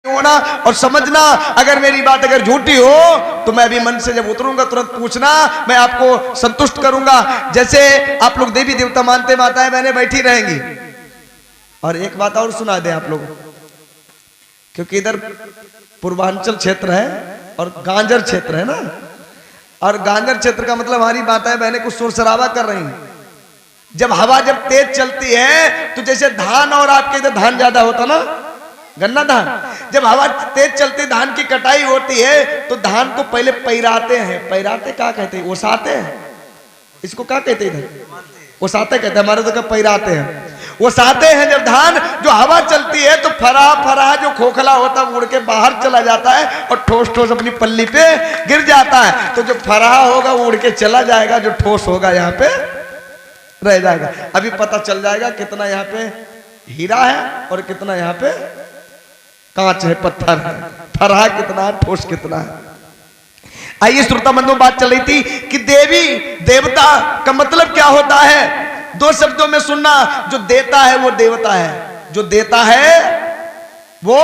होना और समझना, अगर मेरी बात अगर झूठी हो तो मैं अभी मन से जब उतरूंगा तुरंत पूछना, मैं आपको संतुष्ट करूंगा। जैसे आप लोग देवी देवता मानते, माताएं बहनें बैठी रहेंगी। और एक बात और सुना दें आप लोग, क्योंकि इधर पूर्वांचल क्षेत्र है और गांजर क्षेत्र है ना, और गांजर क्षेत्र का मतलब हमारी माताएं बहनें कुछ शोर शराबा कर रही हैं। जब हवा जब तेज चलती है तो जैसे धान, और आपके इधर धान ज्यादा होता ना, गन्ना धान, जब हवा तेज चलती धान की कटाई होती है तो धान को पहले पैराते हैं। पैराते क्या कहते हैं? ओसाते हैं। इसको क्या कहते हैं इधर? ओसाते कहते हैं, हमारे तो क्या पैराते हैं। ओसाते हैं जब धान, जो हवा चलती है तो फरा फरा जो खोखला होता है उड़ के बाहर चला जाता है और ठोस ठोस अपनी पल्ली पे गिर जाता है। तो जो फरा होगा वो उड़ के चला जाएगा, जो ठोस होगा यहाँ पे रह जाएगा। अभी पता चल जाएगा कितना यहाँ पे हीरा है और कितना यहाँ पे कांच है, पत्थर है, फरा कितना है, ठोस कितना है। आइए श्रोता बंधुओं, बात चल रही थी कि देवी देवता का मतलब क्या होता है। दो शब्दों में सुनना, जो देता है वो देवता है, जो देता है वो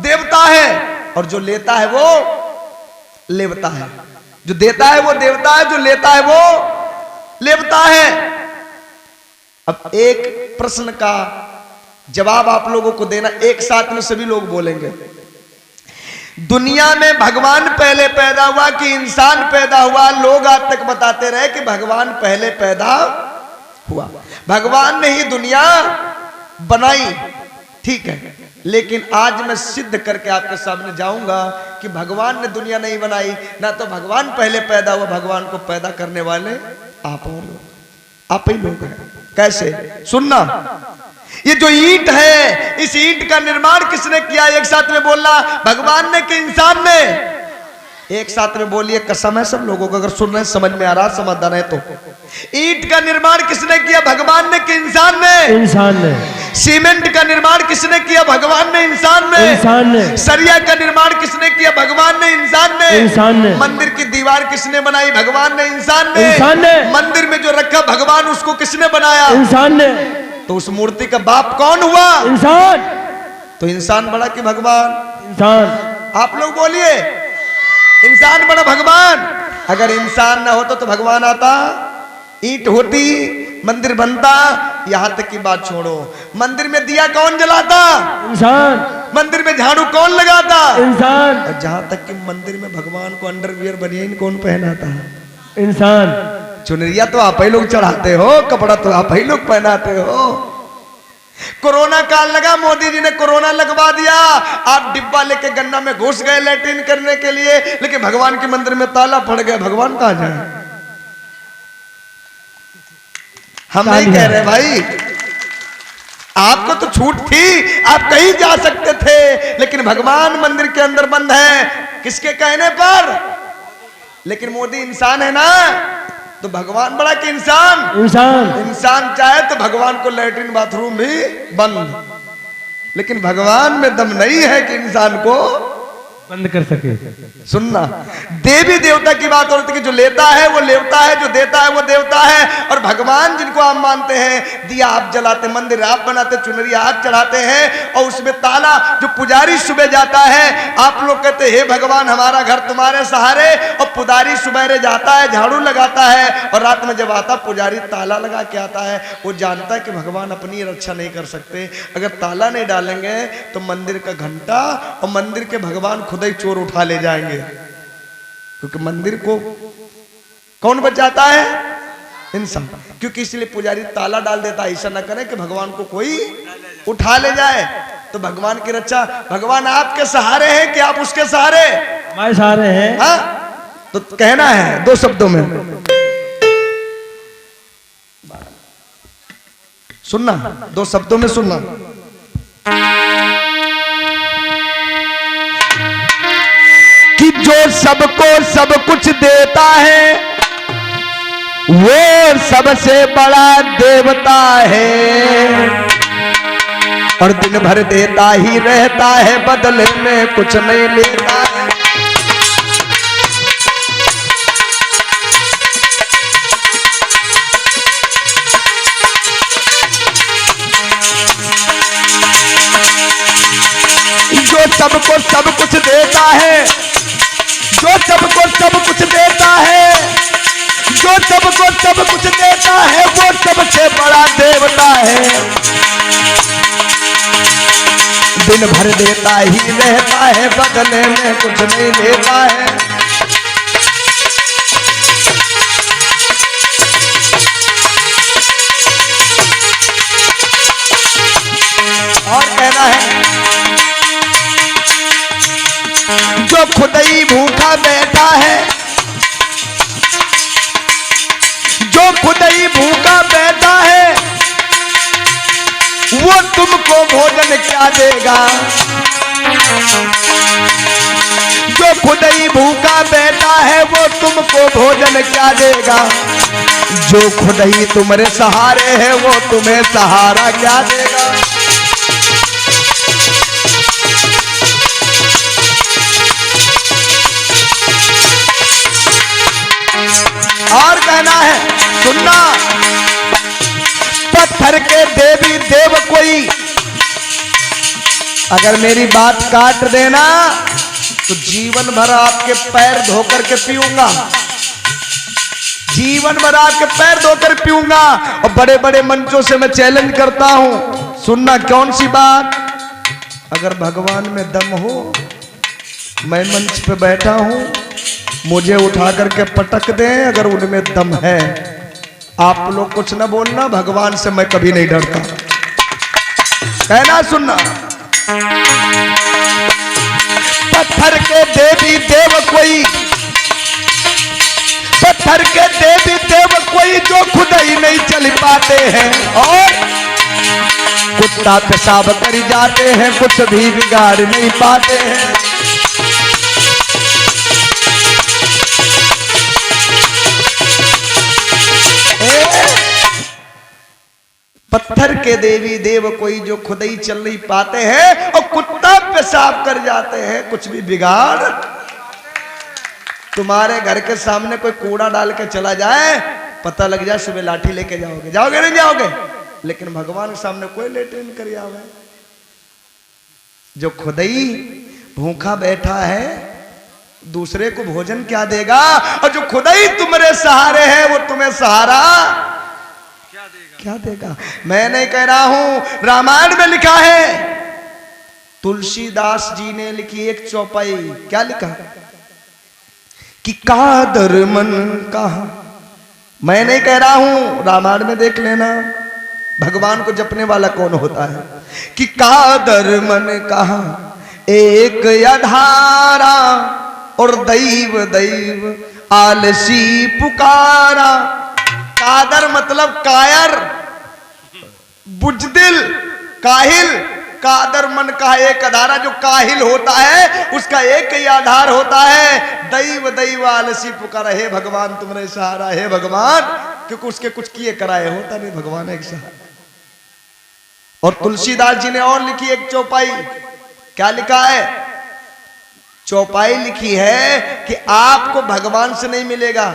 देवता है, और जो लेता है वो लेवता है। जो देता है वो देवता है, जो लेता है वो लेवता है। अब एक प्रश्न का जवाब आप लोगों को देना, एक साथ में सभी लोग बोलेंगे। दुनिया में भगवान पहले पैदा हुआ कि इंसान पैदा हुआ? लोग आज तक बताते रहे कि भगवान पहले पैदा हुआ, भगवान ने ही दुनिया बनाई, ठीक है। लेकिन आज मैं सिद्ध करके आपके सामने जाऊंगा कि भगवान ने दुनिया नहीं बनाई, ना तो भगवान पहले पैदा हुआ, भगवान को पैदा करने वाले आप ही लोग हैं। कैसे? सुनना, ये जो ईंट है, इस ईंट का निर्माण किसने किया? एक साथ में बोलना, भगवान ने कि इंसान ने? एक साथ में बोलिए, कसम है सब लोगों को, अगर सुन रहे समझ में आ रहा, समझदार है तो। ईंट का निर्माण किसने किया? भगवान ने कि इंसान ने? इंसान ने। सीमेंट का निर्माण किसने किया? भगवान ने, इंसान ने? इंसान ने। सरिया का निर्माण किसने किया? भगवान ने, इंसान ने? इंसान ने। मंदिर की दीवार किसने बनाई? भगवान ने, इंसान ने? इंसान ने। मंदिर में जो रखा भगवान, उसको किसने बनाया? इंसान ने। तो उस मूर्ति का बाप कौन हुआ? इंसान। तो इंसान बड़ा कि भगवान? इंसान। आप लोग बोलिए, इंसान बड़ा भगवान? अगर इंसान ना होता तो भगवान आता? ईंट होती, मंदिर बनता? यहां तक की बात छोड़ो, मंदिर में दिया कौन जलाता? इंसान। मंदिर में झाड़ू कौन लगाता? इंसान। और जहां तक कि मंदिर में भगवान को अंडरवियर बनियाइन कौन पहनाता? इंसान। चुनरिया तो आप ही लोग चढ़ाते हो, कपड़ा तो आप ही लोग पहनाते हो। कोरोना काल लगा, मोदी जी ने कोरोना लगवा दिया, आप डिब्बा लेके गन्ना में घुस गए लैट्रिन करने के लिए, लेकिन भगवान के मंदिर में ताला पड़ गया, भगवान कहां जाए? हम नहीं कह रहे भाई, आपको तो छूट थी, आप कहीं जा सकते थे, लेकिन भगवान मंदिर के अंदर बंद है, किसके कहने पर? लेकिन मोदी इंसान है ना, तो भगवान बड़ा कि इंसान? इंसान। इंसान चाहे तो भगवान को लैट्रिन बाथरूम भी बंद, लेकिन भगवान में दम नहीं है कि इंसान को बंद कर सके। सुनना, देवी देवता की बात होती है कि जो लेता है वो लेवता है, जो देता है वो देवता है। और भगवान जिनको आप मानते हैं, दिया आप जलाते, मंदिर आप बनाते, चुनरी आप चढ़ाते हैं, और उसमें ताला, जो पुजारी सुबह जाता है, आप लोग कहते हैं हे भगवान हमारा घर तुम्हारे सहारे, और पुजारी सुबह जाता है, झाड़ू लगाता है, और रात में जब आता पुजारी ताला लगा के आता है। वो जानता है कि भगवान अपनी रक्षा नहीं कर सकते, अगर ताला नहीं डालेंगे तो मंदिर का घंटा और मंदिर के भगवान खुद ही चोर उठा ले जाएंगे, क्योंकि मंदिर को कौन बचाता है? इंसान। क्योंकि इसलिए पुजारी ताला डाल देता है, ऐसा ना करे कि भगवान को कोई उठा ले जाए। तो भगवान की रक्षा, भगवान आपके सहारे हैं कि आप उसके सहारे? हमारे सहारे हैं। हाँ, तो कहना है दो शब्दों में, सुनना, दो शब्दों में सुनना। कि जो सबको सब कुछ देता है वो सबसे बड़ा देवता है, और दिन भर देता ही रहता है, बदले में कुछ नहीं लेता है। सबको सब कुछ देता है, जो सबको सब कुछ देता है, जो सबको सब कुछ देता है, वो सबसे बड़ा देवता है। दिन भर देता ही रहता है, बदले में कुछ नहीं लेता है। और कहना है, जो खुद ही भूखा बैठा है, जो खुद ही भूखा बैठा है, वो तुमको भोजन क्या देगा। जो खुद ही भूखा बैठा है, वो तुमको भोजन क्या देगा। जो खुद ही तुम्हारे सहारे है, वो तुम्हें सहारा क्या देगा। और कहना है, सुनना, पत्थर के देवी देव कोई अगर मेरी बात काट देना तो जीवन भर आपके पैर धोकर के पीऊंगा, जीवन भर आपके पैर धोकर पीऊंगा। और बड़े बड़े मंचों से मैं चैलेंज करता हूं, सुनना कौन सी बात, अगर भगवान में दम हो, मैं मंच पे बैठा हूं, मुझे उठा करके पटक दें, अगर उनमें दम है। आप लोग कुछ ना बोलना, भगवान से मैं कभी नहीं डरता। कहना सुनना, पत्थर के देवी देव कोई, पत्थर के देवी देव कोई, जो खुद ही नहीं चल पाते हैं, और कुत्ता पेशाब कर जाते हैं, कुछ भी बिगाड़ नहीं पाते हैं। पत्थर के देवी देव कोई, जो खुद ही चल नहीं पाते हैं, और कुत्ता पेशाब कर जाते हैं, कुछ भी बिगाड़। तुम्हारे घर के सामने कोई कूड़ा डाल के चला जाए, पता लग जाए, सुबह लाठी लेके जाओगे, जाओगे नहीं जाओगे। लेकिन भगवान के सामने कोई लेटे नहीं कर आवे। जो खुद ही भूखा बैठा है, दूसरे को भोजन क्या देगा। और जो खुद ही तुम्हारे सहारे है, वो तुम्हें सहारा क्या देगा। मैं नहीं कह रहा हूं, रामायण में लिखा है, तुलसीदास जी ने लिखी एक चौपाई, क्या लिखा कि कादर मन कहा। मैं नहीं कह रहा हूं, रामायण में देख लेना, भगवान को जपने वाला कौन होता है। कि कादर मन कहा एक अधारा, और दैव दैव आलसी पुकारा। कादर मतलब कायर, बुजदिल, काहिल। कादर मन का एक आधार, जो काहिल होता है उसका एक ही आधार होता है। दैव दैव आलसी पुकारा, हे भगवान तुम्हारे सहारा, हे भगवान, क्योंकि उसके कुछ किए कराए होता नहीं, भगवान एक सहारा। और तुलसीदास जी ने और लिखी एक चौपाई, क्या लिखा है, चौपाई लिखी है कि आपको भगवान से नहीं मिलेगा,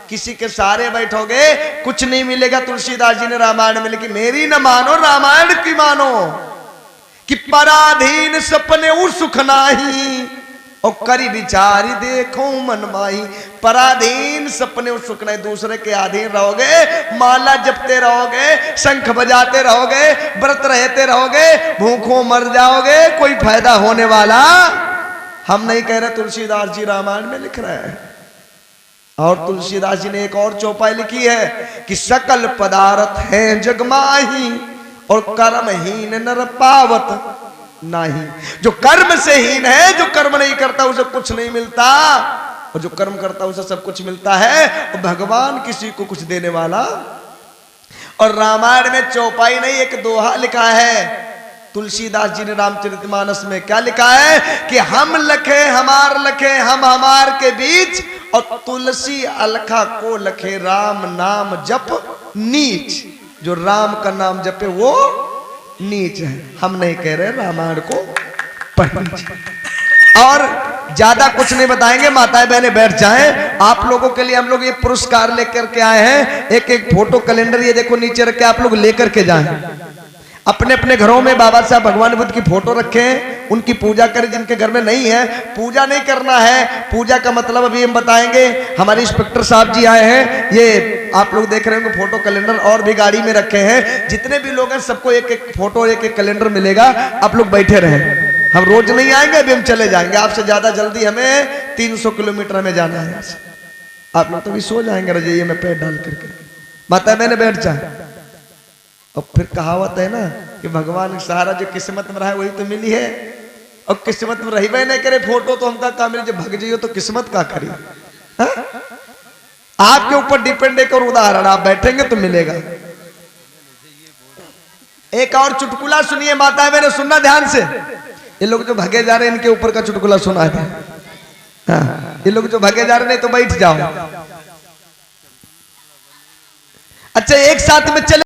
किसी के सहारे बैठोगे कुछ नहीं मिलेगा। तुलसीदास जी ने रामायण में लिखी, मेरी न मानो रामायण की मानो, कि पराधीन सपने उ सुख नाही, और करी विचारी देखो मन माही। पराधीन सपने उ सुख नहीं, दूसरे के अधीन रहोगे, माला जपते रहोगे, शंख बजाते रहोगे, व्रत रहते रहोगे, भूखों मर जाओगे, कोई फायदा होने वाला हम नहीं कह रहे। तुलसीदास जी रामायण में लिख रहे हैं। और तुलसीदास जी ने एक और चौपाई लिखी है कि सकल पदार्थ हैं जगमाही, और कर्महीन नर पावत नहीं। जो कर्म से हीन है, जो कर्म नहीं करता उसे कुछ नहीं मिलता, और जो कर्म करता उसे सब कुछ मिलता है। और भगवान किसी को कुछ देने वाला। और रामायण में चौपाई नहीं, एक दोहा लिखा है तुलसीदास जी ने रामचरितमानस में, क्या लिखा है कि हम लखे हमार लखे, हम हमार के बीच, और तुलसी अलखा को लखे, राम नाम जप नीच। जो राम का नाम जपे वो नीच है। हम नहीं कह रहे रामायण को पढ़ना। और ज्यादा कुछ नहीं बताएंगे, माताएं बहनें बैठ जाएं। आप लोगों के लिए हम लोग ये पुरस्कार लेकर के आए हैं, एक एक फोटो कैलेंडर, ये देखो नीचे रख के आप लोग लेकर के जाएं। अपने अपने घरों में बाबा साहब भगवान बुद्ध की फोटो रखें, उनकी पूजा करें। जिनके घर में नहीं है, पूजा नहीं करना है। पूजा का मतलब अभी हम बताएंगे। हमारे इंस्पेक्टर साहब जी आए हैं, ये आप लोग देख रहे होंगे फोटो कैलेंडर और भी गाड़ी में रखे हैं। जितने भी लोग हैं सबको एक एक फोटो एक एक कैलेंडर मिलेगा। आप लोग बैठे रहें, हम रोज नहीं आएंगे, अभी हम चले जाएंगे। आपसे ज्यादा जल्दी हमें 300 किलोमीटर हमें जाना है। आप लोग तो भी सो जाएंगे रजाइए में पैर डाल करके, माता मैंने बैठ जाए। और फिर कहावत है ना कि भगवान का सहारा जो किस्मत में रहा है वही तो मिली है। और किस्मत में रही वह नहीं करे फोटो तो हमका का मिली, जब भग जाइयो तो किस्मत का करी। आपके ऊपर डिपेंड एक और उदाहरण, आप बैठेंगे तो मिलेगा। एक और चुटकुला सुनिए माता मैंने, सुनना ध्यान से। ये लोग जो भगे जा रहे हैं इनके ऊपर का चुटकुला सुना है। हाँ, ये लोग जो भगे जा रहे नहीं तो बैठ जाओ। अच्छा, एक साथ में चले